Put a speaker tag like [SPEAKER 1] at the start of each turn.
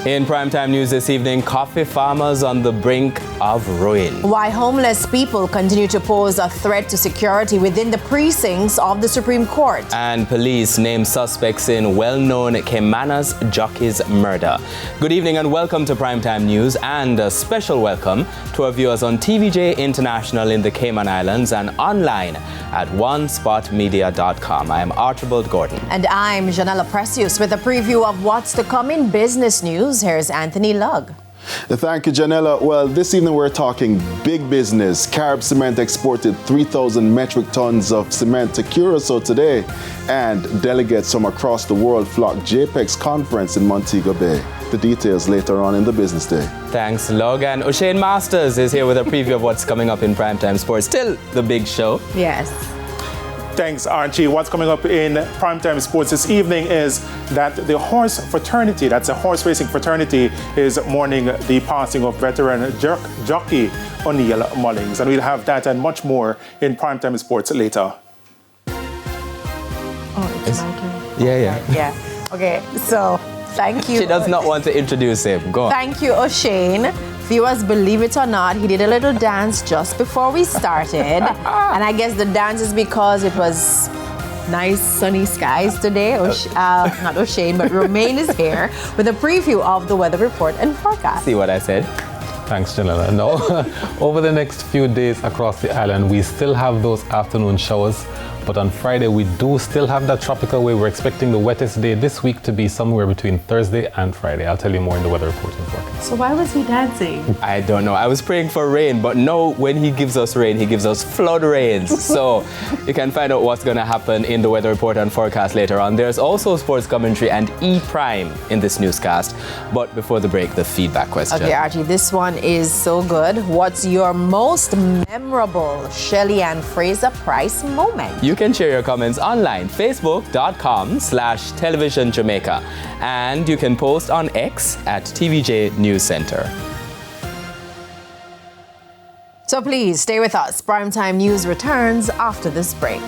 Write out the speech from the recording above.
[SPEAKER 1] In primetime news this evening, coffee farmers on the brink of ruin.
[SPEAKER 2] Why homeless people continue to pose a threat to security within the precincts of the Supreme Court.
[SPEAKER 1] And police name suspects in well-known Caymanas jockey's murder. Good evening and welcome to primetime news, and a special welcome to our viewers on TVJ International in the Cayman Islands and online at onespotmedia.com. I am Archibald Gordon.
[SPEAKER 2] And I'm Janella Precious with a preview of what's to come in business news. Here's Anthony Lugg.
[SPEAKER 3] Thank you, Janella. Well, this evening we're talking big business. Carib Cement exported 3,000 metric tons of cement to Curacao today, and delegates from across the world flocked JPEX conference in Montego Bay. The details later on in the business day.
[SPEAKER 1] Thanks, Log. And O'Shane Masters is here with a preview of what's coming up in primetime sports. Still the big show.
[SPEAKER 2] Yes.
[SPEAKER 4] Thanks, Archie. What's coming up in primetime sports this evening is that the horse fraternity, that's a horse racing fraternity, is mourning the passing of veteran jockey O'Neill Mullings. And we'll have that and much more in primetime sports later.
[SPEAKER 2] Oh, it's my turn.
[SPEAKER 1] Yeah.
[SPEAKER 2] Yeah. Okay, so thank you.
[SPEAKER 1] She does not want to introduce him. Go on.
[SPEAKER 2] Thank you, O'Shane. Viewers, believe it or not, he did a little dance just before we started. And I guess the dance is because it was nice sunny skies today. Not O'Shane, but Romaine is here with a preview of the weather report and forecast.
[SPEAKER 1] See what I said?
[SPEAKER 5] Thanks, Janella. No, over the next few days across the island, we still have those afternoon showers. But on Friday, we do still have that tropical wave. We're expecting the wettest day this week to be somewhere between Thursday and Friday. I'll tell you more in the weather report and forecast.
[SPEAKER 2] So why was he dancing?
[SPEAKER 1] I don't know. I was praying for rain, but no, when he gives us rain, he gives us flood rains. So you can find out what's going to happen in the weather report and forecast later on. There's also sports commentary and E-Prime in this newscast. But before the break, the feedback question.
[SPEAKER 2] Okay, Archie, this one is so good. What's your most memorable Shelly Ann Fraser Price moment?
[SPEAKER 1] You can share your comments online, facebook.com/televisionjamaica. And you can post on X at TVJ News Center.
[SPEAKER 2] So please stay with us. Primetime News returns after this break.